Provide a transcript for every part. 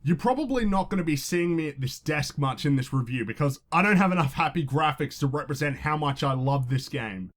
You're probably not going to be seeing me at this desk much in this review because I don't have enough happy graphics to represent how much I love this game.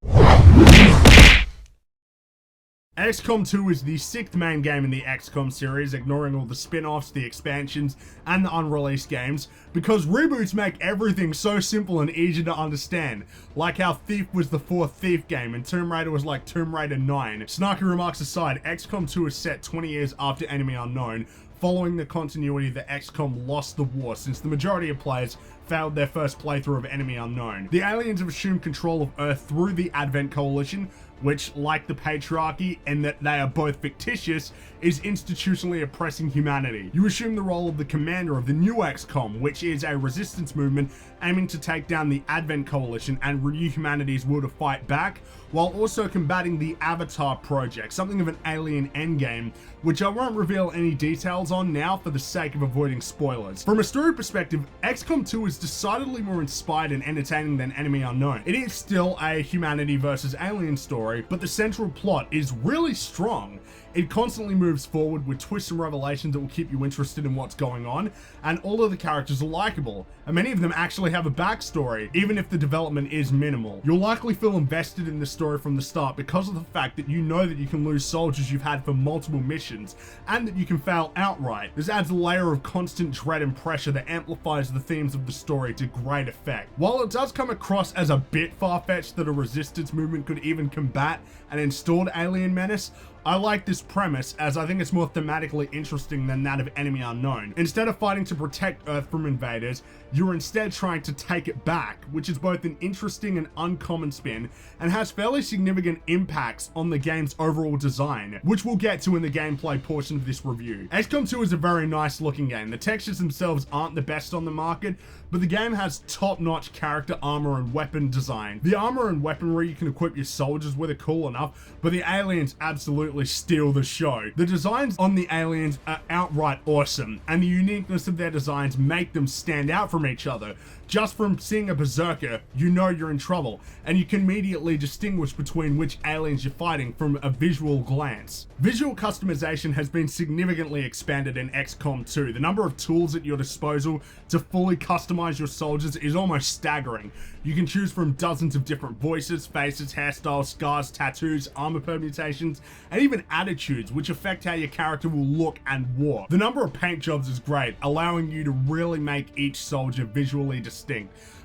XCOM 2 is the 6th main game in the XCOM series, ignoring all the spin-offs, the expansions, and the unreleased games, because reboots make everything so simple and easy to understand, like how Thief was the 4th Thief game and Tomb Raider was like Tomb Raider 9. Snarky remarks aside, XCOM 2 is set 20 years after Enemy Unknown, following the continuity that XCOM lost the war since the majority of players failed their first playthrough of Enemy Unknown. The aliens have assumed control of Earth through the Advent Coalition, which, like the Patriarchy, in that they are both fictitious, is institutionally oppressing humanity. You assume the role of the commander of the new XCOM, which is a resistance movement aiming to take down the Advent Coalition and renew humanity's will to fight back, while also combating the Avatar Project, something of an alien endgame, which I won't reveal any details on now for the sake of avoiding spoilers. From a story perspective, XCOM 2 is decidedly more inspired and entertaining than Enemy Unknown. It is still a humanity versus alien story, but the central plot is really strong. It constantly moves forward with twists and revelations that will keep you interested in what's going on, and all of the characters are likable, and many of them actually have a backstory, even if the development is minimal. You'll likely feel invested in the story from the start because of the fact that you know that you can lose soldiers you've had for multiple missions, and that you can fail outright. This adds a layer of constant dread and pressure that amplifies the themes of the story to great effect. While it does come across as a bit far-fetched that a resistance movement could even combat an installed alien menace, I like this premise as I think it's more thematically interesting than that of Enemy Unknown. Instead of fighting to protect Earth from invaders, you're instead trying to take it back, which is both an interesting and uncommon spin and has fairly significant impacts on the game's overall design, which we'll get to in the gameplay portion of this review. XCOM 2 is a very nice looking game. The textures themselves aren't the best on the market, but the game has top-notch character armor and weapon design. The armor and weaponry you can equip your soldiers with are cool enough, but the aliens absolutely steal the show. The designs on the aliens are outright awesome, and the uniqueness of their designs make them stand out from each other. Just from seeing a berserker, you know you're in trouble, and you can immediately distinguish between which aliens you're fighting from a visual glance. Visual customization has been significantly expanded in XCOM 2. The number of tools at your disposal to fully customize your soldiers is almost staggering. You can choose from dozens of different voices, faces, hairstyles, scars, tattoos, armor permutations, and even attitudes, which affect how your character will look and walk. The number of paint jobs is great, allowing you to really make each soldier visually distinct.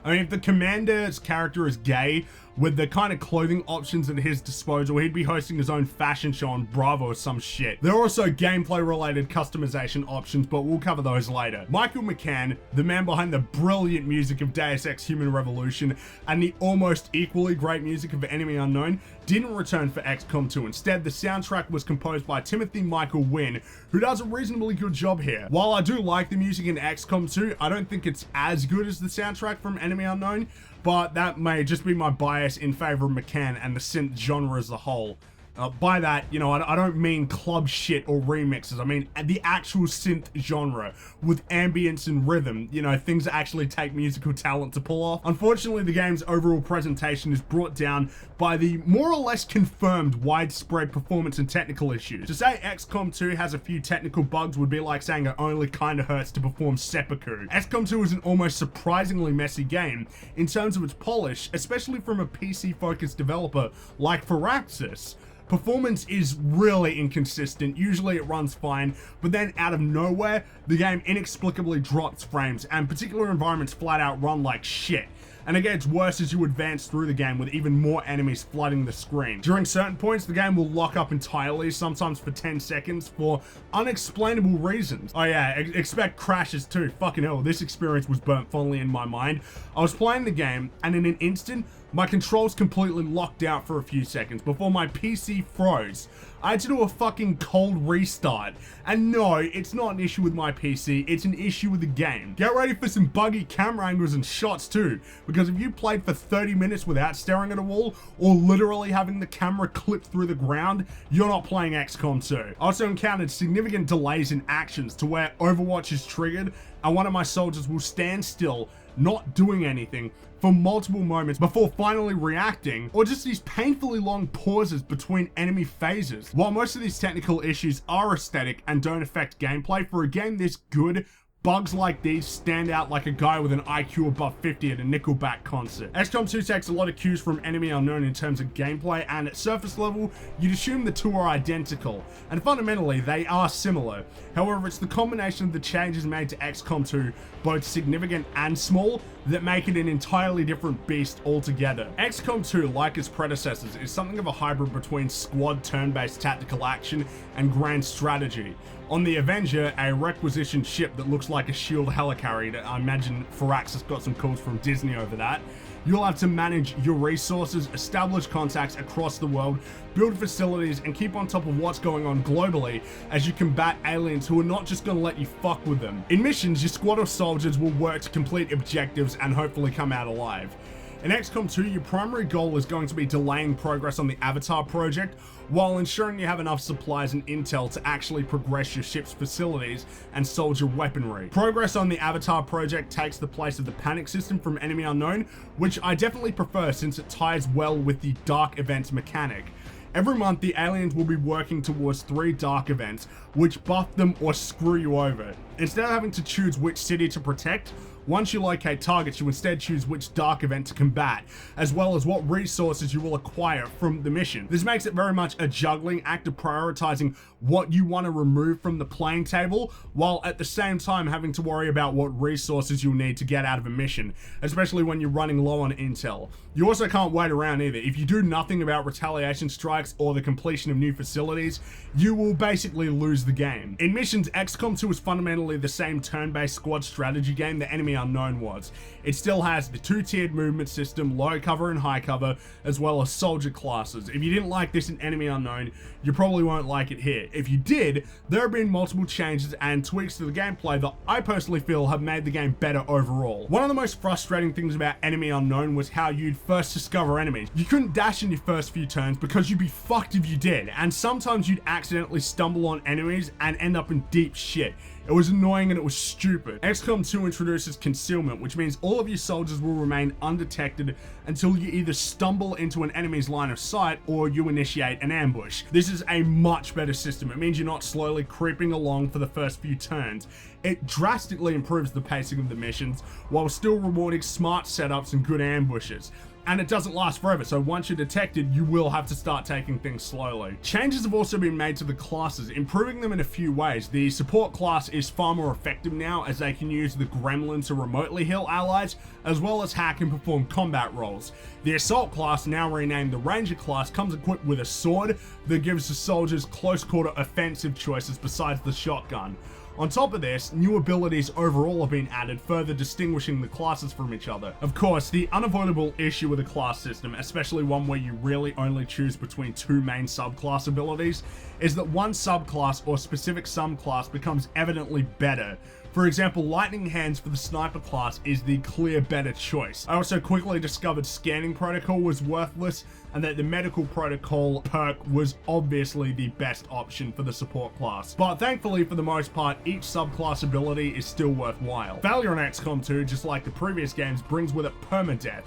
I mean, if the commander's character is gay, with the kind of clothing options at his disposal, he'd be hosting his own fashion show on Bravo or some shit. There are also gameplay related customization options, but we'll cover those later. Michael McCann, the man behind the brilliant music of Deus Ex Human Revolution and the almost equally great music of Enemy Unknown, didn't return for XCOM 2. Instead, the soundtrack was composed by Timothy Michael Wynn, who does a reasonably good job here. While I do like the music in XCOM 2, I don't think it's as good as the soundtrack from Enemy Unknown, but that may just be my bias in favor of McCann and the synth genre as a whole. By that, you know, I don't mean club shit or remixes. I mean the actual synth genre with ambience and rhythm, you know, things that actually take musical talent to pull off. Unfortunately, the game's overall presentation is brought down by the more or less confirmed widespread performance and technical issues. To say XCOM 2 has a few technical bugs would be like saying it only kinda hurts to perform seppuku. XCOM 2 is an almost surprisingly messy game in terms of its polish, especially from a PC-focused developer like Firaxis. Performance is really inconsistent. Usually it runs fine, but then out of nowhere, the game inexplicably drops frames, and particular environments flat out run like shit. And it gets worse as you advance through the game with even more enemies flooding the screen. During certain points, the game will lock up entirely, sometimes for 10 seconds, for unexplainable reasons. Oh yeah, expect crashes too. Fucking hell, this experience was burnt fondly in my mind. I was playing the game, and in an instant, my controls completely locked out for a few seconds before my PC froze. I had to do a fucking cold restart. And no, it's not an issue with my PC, it's an issue with the game. Get ready for some buggy camera angles and shots too, because if you played for 30 minutes without staring at a wall, or literally having the camera clip through the ground, you're not playing XCOM 2. I also encountered significant delays in actions to where Overwatch is triggered, and one of my soldiers will stand still, not doing anything, for for multiple moments before finally reacting, or just these painfully long pauses between enemy phases. While most of these technical issues are aesthetic and don't affect gameplay, for a game this good, bugs like these stand out like a guy with an IQ above 50 at a Nickelback concert. XCOM 2 takes a lot of cues from Enemy Unknown in terms of gameplay, and at surface level, you'd assume the two are identical, and fundamentally, they are similar. However, it's the combination of the changes made to XCOM 2, both significant and small, that make it an entirely different beast altogether. XCOM 2, like its predecessors, is something of a hybrid between squad turn-based tactical action and grand strategy. On the Avenger, a requisitioned ship that looks like a SHIELD helicarrier, I imagine Firaxis got some calls from Disney over that, you'll have to manage your resources, establish contacts across the world, build facilities, and keep on top of what's going on globally as you combat aliens who are not just going to let you fuck with them. In missions, your squad of soldiers will work to complete objectives and hopefully come out alive. In XCOM 2, your primary goal is going to be delaying progress on the Avatar project while ensuring you have enough supplies and intel to actually progress your ship's facilities and soldier weaponry. Progress on the Avatar project takes the place of the panic system from Enemy Unknown, which I definitely prefer since it ties well with the dark events mechanic. Every month, the aliens will be working towards 3 dark events, which buff them or screw you over. Instead of having to choose which city to protect, once you locate targets, you instead choose which dark event to combat, as well as what resources you will acquire from the mission. This makes it very much a juggling act of prioritizing what you want to remove from the playing table, while at the same time having to worry about what resources you'll need to get out of a mission, especially when you're running low on intel. You also can't wait around either. If you do nothing about retaliation strikes or the completion of new facilities, you will basically lose the game. In missions, XCOM 2 is fundamentally the same turn-based squad strategy game that Enemy Unknown was. It still has the 2-tiered movement system, low cover and high cover, as well as soldier classes. If you didn't like this in Enemy Unknown, you probably won't like it here. If you did, there have been multiple changes and tweaks to the gameplay that I personally feel have made the game better overall. One of the most frustrating things about Enemy Unknown was how you'd first discover enemies. You couldn't dash in your first few turns because you'd be fucked if you did, and sometimes you'd accidentally stumble on enemies and end up in deep shit. It was annoying and it was stupid. XCOM 2 introduces concealment, which means all of your soldiers will remain undetected until you either stumble into an enemy's line of sight or you initiate an ambush. This is a much better system. It means you're not slowly creeping along for the first few turns. It drastically improves the pacing of the missions while still rewarding smart setups and good ambushes. And it doesn't last forever, so once you're detected, you will have to start taking things slowly. Changes have also been made to the classes, improving them in a few ways. The support class is far more effective now, as they can use the Gremlin to remotely heal allies, as well as hack and perform combat roles. The assault class, now renamed the Ranger class, comes equipped with a sword that gives the soldiers close quarter offensive choices besides the shotgun. On top of this, new abilities overall have been added, further distinguishing the classes from each other. Of course, the unavoidable issue with a class system, especially one where you really only choose between 2 main subclass abilities, is that one subclass or specific subclass becomes evidently better. For example, Lightning Hands for the Sniper class is the clear better choice. I also quickly discovered Scanning Protocol was worthless, and that the Medical Protocol perk was obviously the best option for the support class. But thankfully, for the most part, each subclass ability is still worthwhile. Failure in XCOM 2, just like the previous games, brings with it permadeath.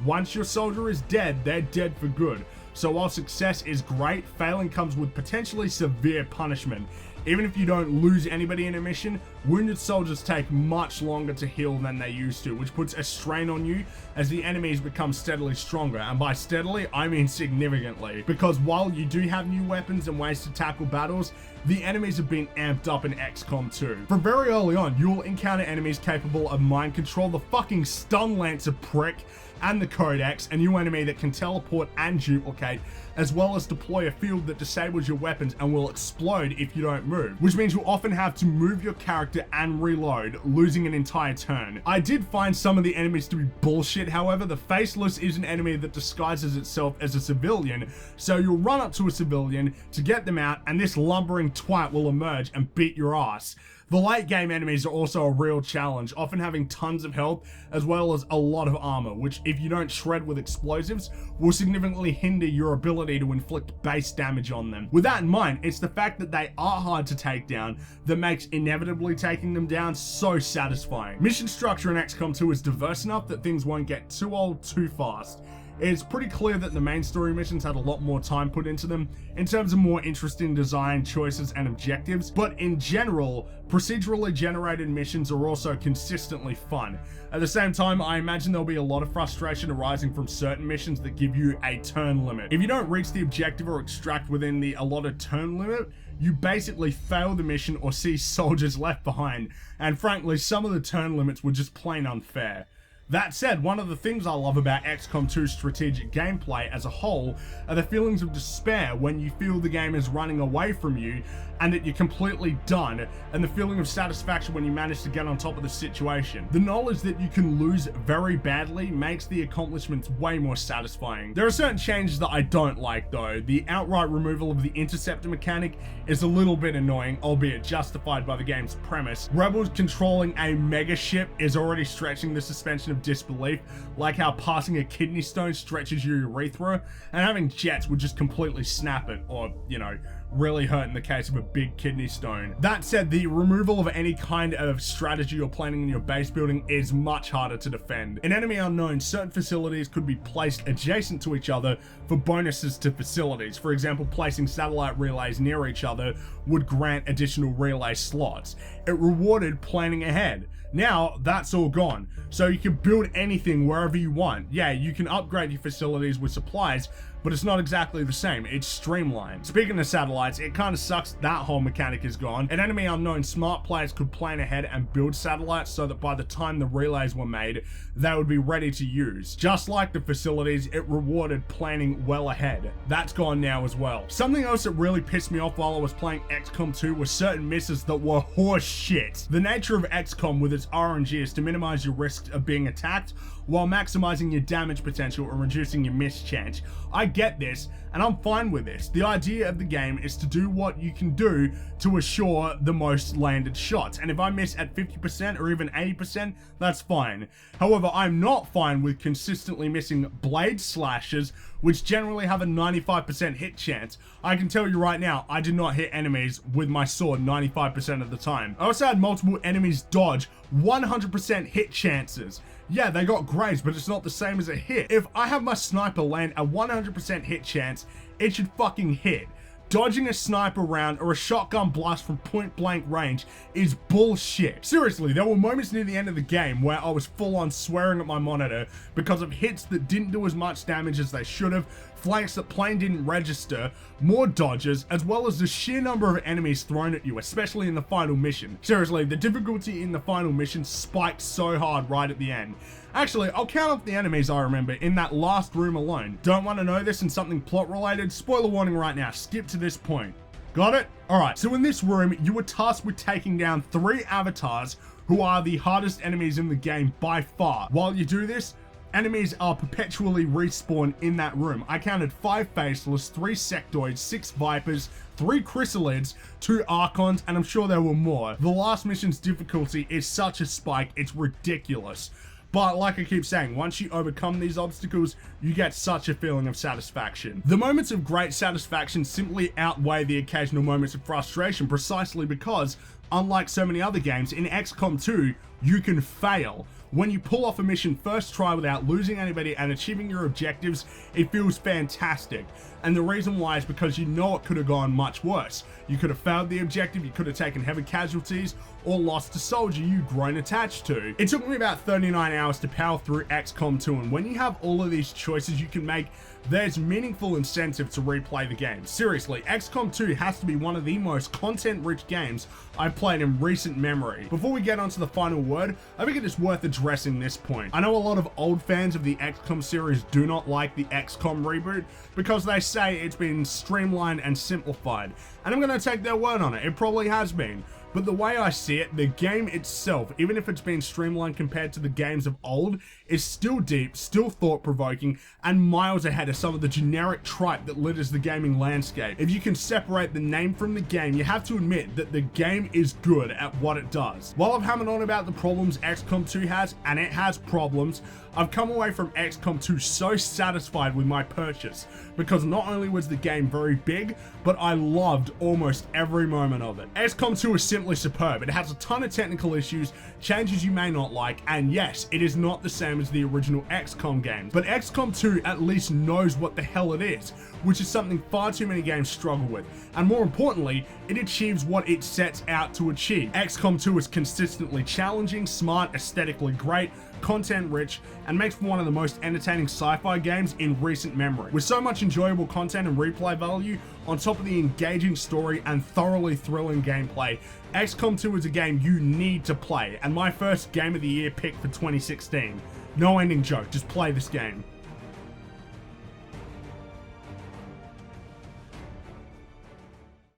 Once your soldier is dead, they're dead for good. So while success is great, failing comes with potentially severe punishment. Even if you don't lose anybody in a mission, wounded soldiers take much longer to heal than they used to, which puts a strain on you as the enemies become steadily stronger. And by steadily, I mean significantly. Because while you do have new weapons and ways to tackle battles, the enemies have been amped up in XCOM 2. From very early on, you'll encounter enemies capable of mind control, the fucking Stun Lancer prick, and the Codex, a new enemy that can teleport and duplicate, as well as deploy a field that disables your weapons and will explode if you don't move, which means you'll often have to move your character and reload, losing an entire turn. I did find some of the enemies to be bullshit, however. The Faceless is an enemy that disguises itself as a civilian, so you'll run up to a civilian to get them out, and this lumbering twat will emerge and beat your ass. The late game enemies are also a real challenge, often having tons of health as well as a lot of armor, which if you don't shred with explosives will significantly hinder your ability to inflict base damage on them. With that in mind, it's the fact that they are hard to take down that makes inevitably taking them down so satisfying. Mission structure in XCOM 2 is diverse enough that things won't get too old too fast. It's pretty clear that the main story missions had a lot more time put into them in terms of more interesting design choices and objectives, but in general, procedurally generated missions are also consistently fun. At the same time, I imagine there'll be a lot of frustration arising from certain missions that give you a turn limit. If you don't reach the objective or extract within the allotted turn limit, you basically fail the mission or see soldiers left behind, and frankly, some of the turn limits were just plain unfair. That said, one of the things I love about XCOM 2's strategic gameplay as a whole are the feelings of despair when you feel the game is running away from you and that you're completely done, and the feeling of satisfaction when you manage to get on top of the situation. The knowledge that you can lose very badly makes the accomplishments way more satisfying. There are certain changes that I don't like though. The outright removal of the interceptor mechanic is a little bit annoying, albeit justified by the game's premise. Rebels controlling a mega ship is already stretching the suspension of disbelief, like how passing a kidney stone stretches your urethra, and having jets would just completely snap it, or, you know, really hurt in the case of a big kidney stone. That said, the removal of any kind of strategy or planning in your base building is much harder to defend. In Enemy Unknown, certain facilities could be placed adjacent to each other for bonuses to facilities. For example, placing satellite relays near each other would grant additional relay slots. It rewarded planning ahead. Now, that's all gone, so you can build anything wherever you want. Yeah, you can upgrade your facilities with supplies, but it's not exactly the same. It's streamlined. Speaking of satellites, it kind of sucks that whole mechanic is gone. In Enemy Unknown, smart players could plan ahead and build satellites so that by the time the relays were made, they would be ready to use. Just like the facilities, it rewarded planning well ahead. That's gone now as well. Something else that really pissed me off while I was playing XCOM 2 was certain missions that were horse shit. The nature of XCOM with its RNG is to minimize your risk of being attacked while maximizing your damage potential and reducing your miss chance. I get this, and I'm fine with this. The idea of the game is to do what you can do to assure the most landed shots, and if I miss at 50% or even 80%, that's fine. However, I'm not fine with consistently missing blade slashes, which generally have a 95% hit chance. I can tell you right now, I did not hit enemies with my sword 95% of the time. I also had multiple enemies dodge 100% hit chances. Yeah, they got grades, but it's not the same as a hit. If I have my sniper land a 100% hit chance, it should fucking hit. Dodging a sniper round or a shotgun blast from point blank range is bullshit. Seriously, there were moments near the end of the game where I was full on swearing at my monitor because of hits that didn't do as much damage as they should have, flanks that plain didn't register, more dodges, as well as the sheer number of enemies thrown at you, especially in the final mission. Seriously, the difficulty in the final mission spiked so hard right at the end. Actually, I'll count off the enemies I remember in that last room alone. Don't want to know this and something plot related? Spoiler warning right now, skip to this point. Got it? Alright, so in this room, you were tasked with taking down 3 avatars who are the hardest enemies in the game by far. While you do this, enemies are perpetually respawned in that room. I counted 5 Faceless, 3 Sectoids, 6 Vipers, 3 Chrysalids, 2 Archons, and I'm sure there were more. The last mission's difficulty is such a spike, it's ridiculous. But like I keep saying, once you overcome these obstacles, you get such a feeling of satisfaction. The moments of great satisfaction simply outweigh the occasional moments of frustration precisely because, unlike so many other games, in XCOM 2, you can fail. When you pull off a mission first try without losing anybody and achieving your objectives, it feels fantastic. And the reason why is because you know it could have gone much worse. You could have failed the objective, you could have taken heavy casualties, or lost a soldier you'd grown attached to. It took me about 39 hours to power through XCOM 2, and when you have all of these choices you can make, there's meaningful incentive to replay the game. Seriously, XCOM 2 has to be one of the most content-rich games I've played in recent memory. Before we get onto the final word, I think it is worth addressing this point. I know a lot of old fans of the XCOM series do not like the XCOM reboot because they say it's been streamlined and simplified, and I'm going to take their word on it. It probably has been. but the way I see it, the game itself, even if it's been streamlined compared to the games of old, is still deep, still thought-provoking, and miles ahead of some of the generic tripe that litters the gaming landscape. If you can separate the name from the game, you have to admit that the game is good at what it does. While I've hammered on about the problems XCOM 2 has, and it has problems, I've come away from XCOM 2 so satisfied with my purchase, because not only was the game very big, but I loved almost every moment of it. XCOM 2 is simply superb. It has a ton of technical issues, changes you may not like, and yes, it is not the same as the original XCOM games, but XCOM 2 at least knows what the hell it is, which is something far too many games struggle with, and more importantly, it achieves what it sets out to achieve. XCOM 2 is consistently challenging, smart, aesthetically great, content rich, and makes for one of the most entertaining sci-fi games in recent memory. With so much enjoyable content and replay value, on top of the engaging story and thoroughly thrilling gameplay, XCOM 2 is a game you need to play, and my first Game of the Year pick for 2016. No ending joke, just play this game.